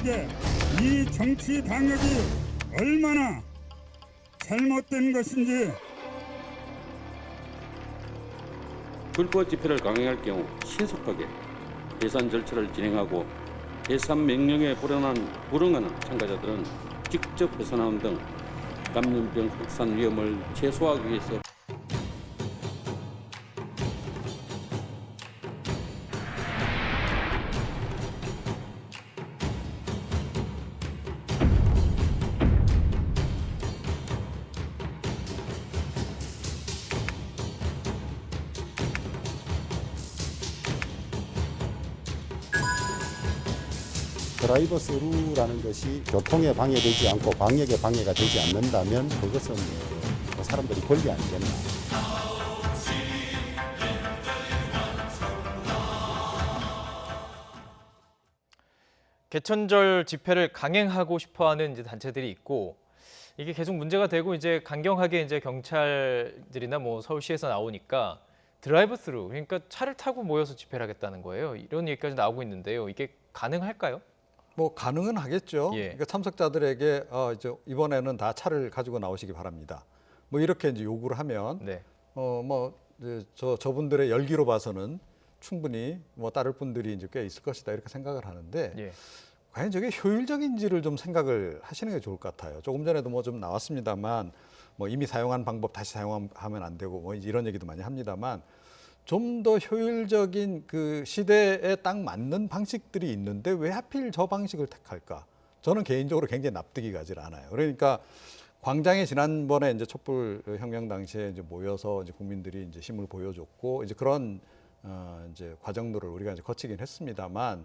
국민들에게 이 정치 방역이 얼마나 잘못된 것인지 불법 집회를 강행할 경우 신속하게 해산 절차를 진행하고 해산 명령에 불응하는 참가자들은 직접 해산하는 등 감염병 확산 위험을 최소화하기 위해서 드라이브 스루라는 것이 교통에 방해되지 않고 방역에 방해가 되지 않는다면 그것은 사람들이 권리 아니겠나. 개천절 집회를 강행하고 싶어하는 이제 단체들이 있고 이게 계속 문제가 되고 이제 강경하게 이제 경찰들이나 뭐 서울시에서 나오니까 드라이브 스루 그러니까 차를 타고 모여서 집회를 하겠다는 거예요. 이런 얘기까지 나오고 있는데요. 이게 가능할까요? 뭐 가능은 하겠죠. 예. 그러니까 참석자들에게 이제 이번에는 다 차를 가지고 나오시기 바랍니다. 뭐 이렇게 이제 요구를 하면 네. 저분들의 열기로 봐서는 충분히 뭐 따를 분들이 이제 꽤 있을 것이다 이렇게 생각을 하는데 예. 과연 저게 효율적인지를 좀 생각을 하시는 게 좋을 것 같아요. 조금 전에도 뭐 좀 나왔습니다만 뭐 이미 사용한 방법 다시 사용하면 안 되고 뭐 이런 얘기도 많이 합니다만 좀 더 효율적인 그 시대에 딱 맞는 방식들이 있는데 왜 하필 저 방식을 택할까? 저는 개인적으로 굉장히 납득이 가질 않아요. 그러니까 광장에 지난번에 이제 촛불 혁명 당시에 이제 모여서 이제 국민들이 이제 힘을 보여줬고 이제 그런 이제 과정들을 우리가 이제 거치긴 했습니다만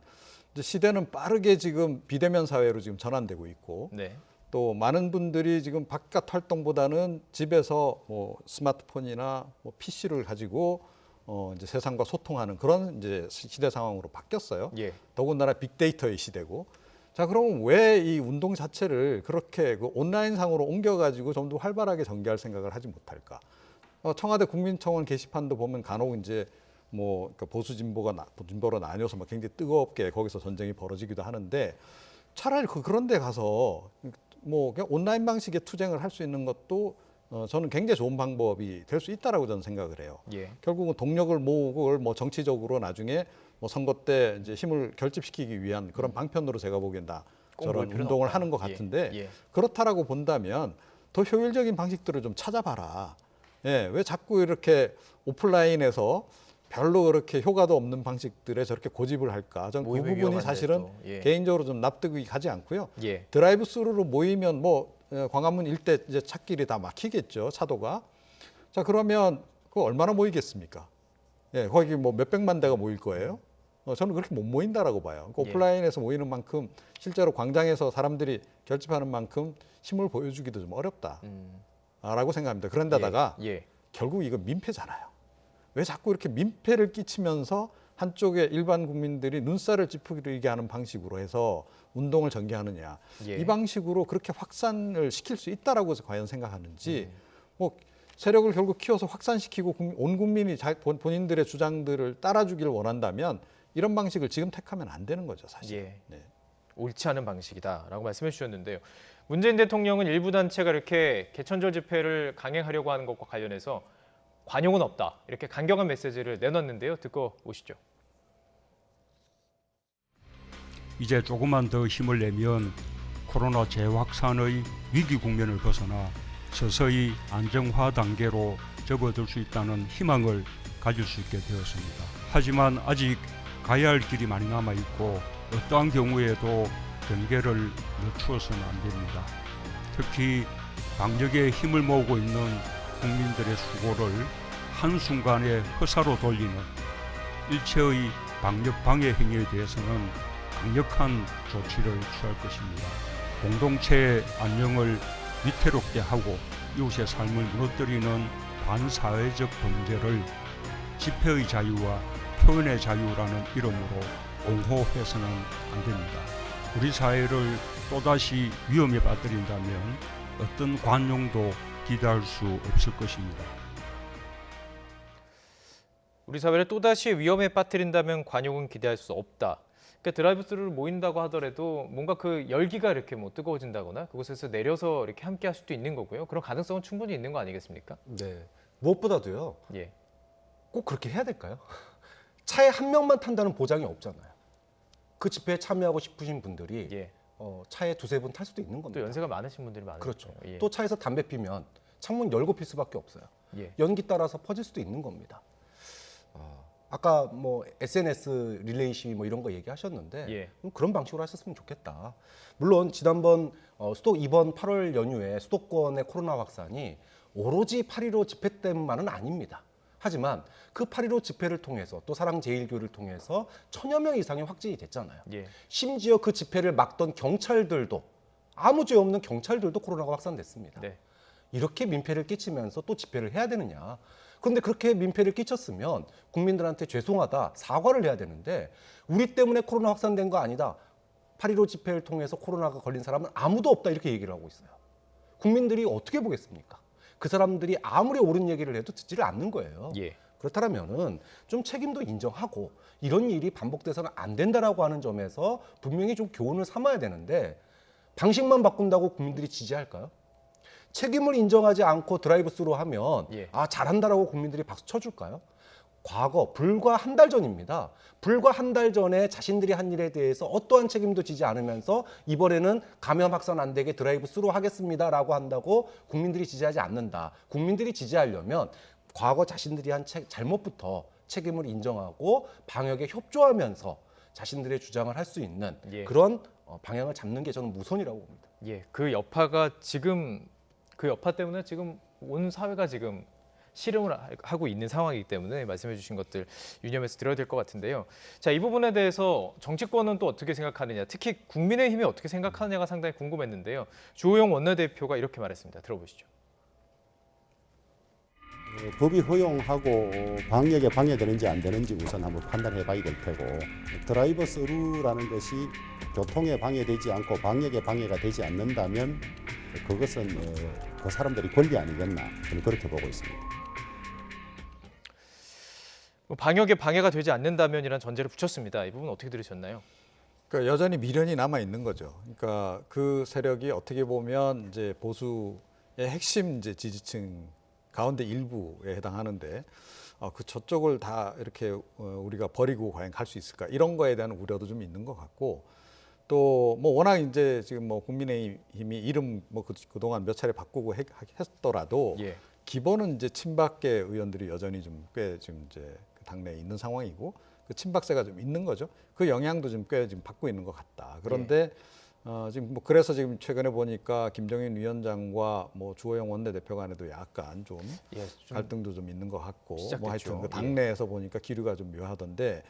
이제 시대는 빠르게 지금 비대면 사회로 지금 전환되고 있고 네. 또 많은 분들이 지금 바깥 활동보다는 집에서 뭐 스마트폰이나 뭐 PC를 가지고 이제 세상과 소통하는 그런 이제 시대 상황으로 바뀌었어요. 예. 더군다나 빅데이터의 시대고. 자, 그러면 왜 이 운동 자체를 그렇게 그 온라인상으로 옮겨가지고 좀 더 활발하게 전개할 생각을 하지 못할까? 청와대 국민청원 게시판도 보면 간혹 이제 뭐 그러니까 보수 진보로 나뉘어서 막 굉장히 뜨겁게 거기서 전쟁이 벌어지기도 하는데 차라리 그런 데 가서 뭐 그냥 온라인 방식의 투쟁을 할 수 있는 것도 저는 굉장히 좋은 방법이 될 수 있다라고 저는 생각을 해요. 예. 결국은 동력을 모으고 그걸 뭐 정치적으로 나중에 뭐 선거 때 이제 힘을 결집시키기 위한 그런 방편으로 제가 보기엔 다 저런 운동을 하는 것 같은데 예. 그렇다라고 본다면 더 효율적인 방식들을 좀 찾아봐라. 예, 왜 자꾸 이렇게 오프라인에서 별로 그렇게 효과도 없는 방식들에 저렇게 고집을 할까? 저는 그 모임이 부분이 위험한데 사실은 또. 예. 개인적으로 좀 납득이 가지 않고요. 예. 드라이브 스루로 모이면 뭐 광화문 일대 이제 찾길이 다 막히겠죠, 차도가. 자, 그러면 그 얼마나 모이겠습니까? 예, 거기 뭐 몇백만 대가 모일 거예요. 저는 그렇게 못 모인다라고 봐요. 그러니까 예. 오프라인에서 모이는 만큼 실제로 광장에서 사람들이 결집하는 만큼 힘을 보여주기도 좀 어렵다라고 생각합니다. 그런데다가 예. 결국 이거 민폐잖아요. 왜 자꾸 이렇게 민폐를 끼치면서 한쪽에 일반 국민들이 눈살을 찌푸리게 하는 방식으로 해서 운동을 전개하느냐. 예. 이 방식으로 그렇게 확산을 시킬 수 있다라고 과연 생각하는지 뭐 세력을 결국 키워서 확산시키고 온 국민이 본인들의 주장들을 따라주기를 원한다면 이런 방식을 지금 택하면 안 되는 거죠, 사실. 예. 네. 옳지 않은 방식이다라고 말씀해 주셨는데요. 문재인 대통령은 일부 단체가 이렇게 개천절 집회를 강행하려고 하는 것과 관련해서 관용은 없다. 이렇게 강경한 메시지를 내놨는데요. 듣고 오시죠. 이제 조금만 더 힘을 내면 코로나 재확산의 위기 국면을 벗어나 서서히 안정화 단계로 접어들 수 있다는 희망을 가질 수 있게 되었습니다. 하지만 아직 가야 할 길이 많이 남아있고 어떠한 경우에도 경계를 늦추어서는 안 됩니다. 특히 방역에 힘을 모으고 있는 국민들의 수고를 한순간에 허사로 돌리는 일체의 방역 방해 행위에 대해서는 강력한 조치를 취할 것입니다. 공동체의 안녕을 위태롭게 하고 이웃의 삶을 무너뜨리는 반사회적 범죄를 집회의 자유와 표현의 자유라는 이름으로 옹호해서는 안 됩니다. 우리 사회를 또다시 위험에 빠뜨린다면 어떤 관용도 기대할 수 없을 것입니다. 우리 사회를 또다시 위험에 빠뜨린다면 관용은 기대할 수 없다. 그러니까 드라이브스루를 모인다고 하더라도 뭔가 그 열기가 이렇게 뭐 뜨거워진다거나 그곳에서 내려서 이렇게 함께 할 수도 있는 거고요. 그런 가능성은 충분히 있는 거 아니겠습니까? 네. 무엇보다도요. 예. 꼭 그렇게 해야 될까요? 차에 한 명만 탄다는 보장이 없잖아요. 그 집회에 참여하고 싶으신 분들이 예. 차에 두세 분 탈 수도 있는 또 겁니다. 연세가 많으신 분들이 많으니까. 그렇죠. 예. 또 차에서 담배 피면 창문 열고 필 수밖에 없어요. 예. 연기 따라서 퍼질 수도 있는 겁니다. 아까 뭐 SNS 릴레이 시위 뭐 이런 거 얘기하셨는데 예. 그런 방식으로 하셨으면 좋겠다. 물론 지난번 이번 8월 연휴에 수도권의 코로나 확산이 오로지 8.15 집회 때문만은 아닙니다. 하지만 그 8.15 집회를 통해서 또 사랑제일교회를 통해서 1000여 명 이상이 확진이 됐잖아요. 예. 심지어 그 집회를 막던 경찰들도 아무 죄 없는 경찰들도 코로나가 확산됐습니다. 네. 이렇게 민폐를 끼치면서 또 집회를 해야 되느냐. 그런데 그렇게 민폐를 끼쳤으면 국민들한테 죄송하다, 사과를 해야 되는데 우리 때문에 코로나 확산된 거 아니다. 8.15 집회를 통해서 코로나가 걸린 사람은 아무도 없다 이렇게 얘기를 하고 있어요. 국민들이 어떻게 보겠습니까? 그 사람들이 아무리 옳은 얘기를 해도 듣지를 않는 거예요. 예. 그렇다면은 좀 책임도 인정하고 이런 일이 반복돼서는 안 된다라고 하는 점에서 분명히 좀 교훈을 삼아야 되는데 방식만 바꾼다고 국민들이 지지할까요? 책임을 인정하지 않고 드라이브스루 하면 예. 잘한다라고 국민들이 박수 쳐줄까요? 과거 불과 한 달 전입니다. 불과 한 달 전에 자신들이 한 일에 대해서 어떠한 책임도 지지 않으면서 이번에는 감염 확산 안 되게 드라이브스루 하겠습니다라고 한다고 국민들이 지지하지 않는다. 국민들이 지지하려면 과거 자신들이 한 잘못부터 책임을 인정하고 방역에 협조하면서 자신들의 주장을 할 수 있는 예. 그런 방향을 잡는 게 저는 우선이라고 봅니다. 예. 그 여파가 지금 그 여파 때문에 지금 온 사회가 지금 실험을 하고 있는 상황이기 때문에 말씀해 주신 것들 유념해서 들어야 될 것 같은데요. 자, 이 부분에 대해서 정치권은 또 어떻게 생각하느냐, 특히 국민의힘이 어떻게 생각하느냐가 상당히 궁금했는데요. 주호영 원내대표가 이렇게 말했습니다. 들어보시죠. 법이 허용하고 방역에 방해되는지 안 되는지 우선 한번 판단해 봐야 될 테고 드라이버 스루라는 것이 교통에 방해되지 않고 방역에 방해가 되지 않는다면 그것은 그 사람들이 권리 아니겠나 저는 그렇게 보고 있습니다. 방역에 방해가 되지 않는다면이라는 전제를 붙였습니다. 이 부분 어떻게 들으셨나요? 그러니까 여전히 미련이 남아 있는 거죠. 그러니까 그 세력이 어떻게 보면 이제 보수의 핵심 이제 지지층 가운데 일부에 해당하는데 그 저쪽을 다 이렇게 우리가 버리고 과연 갈 수 있을까 이런 거에 대한 우려도 좀 있는 것 같고 또 뭐 워낙 이제 지금 뭐 국민의힘이 이름 뭐 그동안 몇 차례 바꾸고 했더라도 예. 기본은 이제 친박계 의원들이 여전히 좀 꽤 지금 이제 당내에 있는 상황이고 그 친박세가 좀 있는 거죠. 그 영향도 좀 꽤 지금 받고 있는 것 같다. 그런데 지금 뭐 그래서 지금 최근에 보니까 김종인 위원장과 뭐 주호영 원내대표 간에도 약간 좀 갈등도 좀 있는 것 같고 시작됐죠. 뭐 하여튼 그 당내에서 보니까 기류가 좀 묘하던데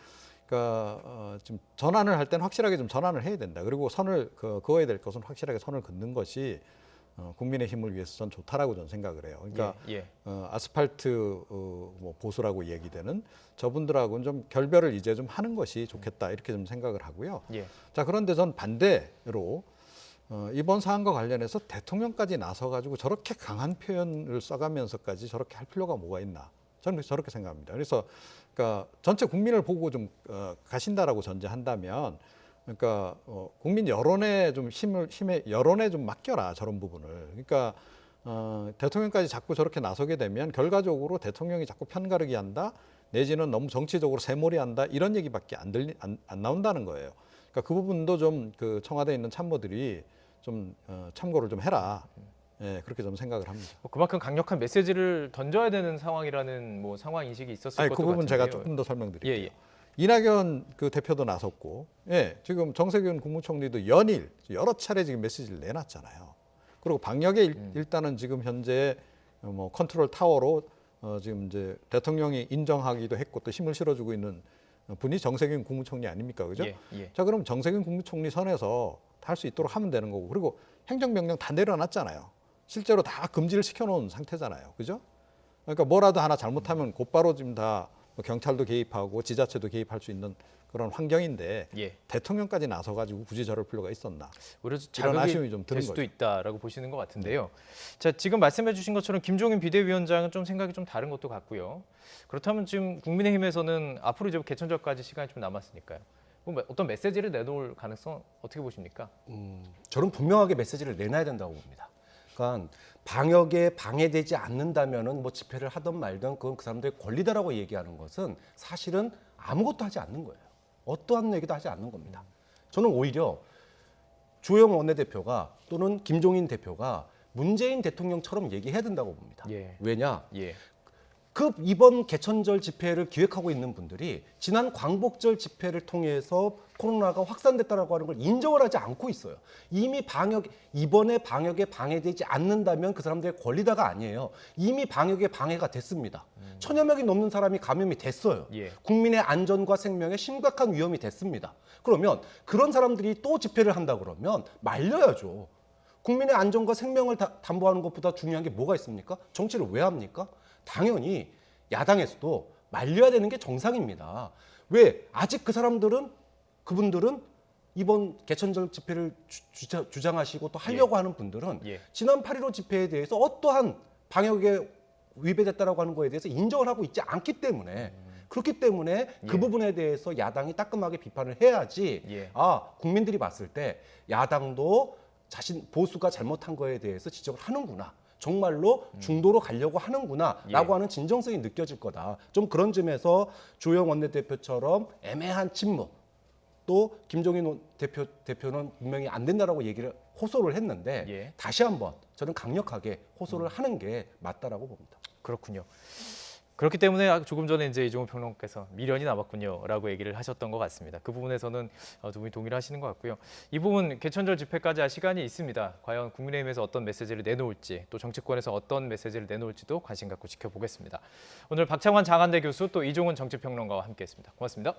그러니까 지금 전환을 할 때는 확실하게 좀 전환을 해야 된다. 그리고 선을 그어야 될 것은 확실하게 선을 긋는 것이 국민의힘을 위해서 전 좋다라고 저는 생각을 해요. 그러니까 아스팔트 뭐 보수라고 얘기되는 저분들하고는 좀 결별을 이제 좀 하는 것이 좋겠다 이렇게 좀 생각을 하고요. 예. 자 그런데 전 반대로 이번 사안과 관련해서 대통령까지 나서가지고 저렇게 강한 표현을 써가면서까지 저렇게 할 필요가 뭐가 있나? 저는 저렇게 생각합니다. 그래서 그러니까 전체 국민을 보고 좀 가신다라고 전제한다면. 그러니까 국민 여론에 좀 여론에 좀 맡겨라 저런 부분을. 그러니까 대통령까지 자꾸 저렇게 나서게 되면 결과적으로 대통령이 자꾸 편가르기 한다, 내지는 너무 정치적으로 새몰이한다 이런 얘기밖에 안 나온다는 거예요. 그러니까 그 부분도 좀 그 청와대에 있는 참모들이 좀 참고를 좀 해라. 예, 그렇게 좀 생각을 합니다. 그만큼 강력한 메시지를 던져야 되는 상황이라는 뭐 상황 인식이 있었을 것도 그 부분 같은데요. 제가 조금 더 설명드릴게요. 예, 예. 이낙연 그 대표도 나섰고, 예, 지금 정세균 국무총리도 연일 여러 차례 지금 메시지를 내놨잖아요. 그리고 방역에 일단은 지금 현재 뭐 컨트롤 타워로 지금 이제 대통령이 인정하기도 했고 또 힘을 실어주고 있는 분이 정세균 국무총리 아닙니까, 그죠? 예, 예. 자, 그럼 정세균 국무총리 선에서 할 수 있도록 하면 되는 거고, 그리고 행정명령 다 내려놨잖아요. 실제로 다 금지를 시켜놓은 상태잖아요, 그죠? 그러니까 뭐라도 하나 잘못하면 곧바로 지금 다 경찰도 개입하고 지자체도 개입할 수 있는 그런 환경인데 예. 대통령까지 나서가지고 굳이 저럴 필요가 있었나? 오히려 이런 아쉬움이 자극이 좀 될 드는 수도 거죠. 있다라고 보시는 것 같은데요. 자, 지금 말씀해주신 것처럼 김종인 비대위원장은 좀 생각이 좀 다른 것도 같고요. 그렇다면 지금 국민의힘에서는 앞으로 이제 개천절까지 시간이 좀 남았으니까요. 어떤 메시지를 내놓을 가능성 어떻게 보십니까? 저는 분명하게 메시지를 내놔야 된다고 봅니다. 그러니까 방역에 방해되지 않는다면은 뭐 집회를 하든 말든 그건 그 사람들의 권리다라고 얘기하는 것은 사실은 아무것도 하지 않는 거예요. 어떠한 얘기도 하지 않는 겁니다. 저는 오히려 주호영 원내대표가 또는 김종인 대표가 문재인 대통령처럼 얘기해야 된다고 봅니다. 예. 왜냐? 예. 그 이번 개천절 집회를 기획하고 있는 분들이 지난 광복절 집회를 통해서 코로나가 확산됐다라고 하는 걸 인정을 하지 않고 있어요. 이미 이번에 방역에 방해되지 않는다면 그 사람들의 권리다가 아니에요. 이미 방역에 방해가 됐습니다. 1000여 명이 넘는 사람이 감염이 됐어요. 예. 국민의 안전과 생명에 심각한 위험이 됐습니다. 그러면 그런 사람들이 또 집회를 한다 그러면 말려야죠. 국민의 안전과 생명을 담보하는 것보다 중요한 게 뭐가 있습니까? 정치를 왜 합니까? 당연히 야당에서도 말려야 되는 게 정상입니다. 왜? 아직 그분들은 이번 개천절 집회를 주장하시고 또 하려고 하는 분들은 예. 지난 8.15 집회에 대해서 어떠한 방역에 위배됐다라고 하는 거에 대해서 인정을 하고 있지 않기 때문에 그렇기 때문에 그 예. 부분에 대해서 야당이 따끔하게 비판을 해야지 예. 국민들이 봤을 때 야당도 보수가 잘못한 거에 대해서 지적을 하는구나. 정말로 중도로 가려고 하는구나라고 예. 하는 진정성이 느껴질 거다. 좀 그런 점에서 주호영 원내대표처럼 애매한 침묵, 또 김종인 대표는 분명히 안 된다라고 호소를 했는데 예. 다시 한번 저는 강력하게 호소를 하는 게 맞다라고 봅니다. 그렇군요. 그렇기 때문에 조금 전에 이제 이종호 평론가께서 미련이 남았군요라고 얘기를 하셨던 것 같습니다. 그 부분에서는 두 분이 동의를 하시는 것 같고요. 이 부분 개천절 집회까지 할 시간이 있습니다. 과연 국민의힘에서 어떤 메시지를 내놓을지 또 정치권에서 어떤 메시지를 내놓을지도 관심 갖고 지켜보겠습니다. 오늘 박창환 장한대 교수 또 이종훈 정치평론가와 함께했습니다. 고맙습니다.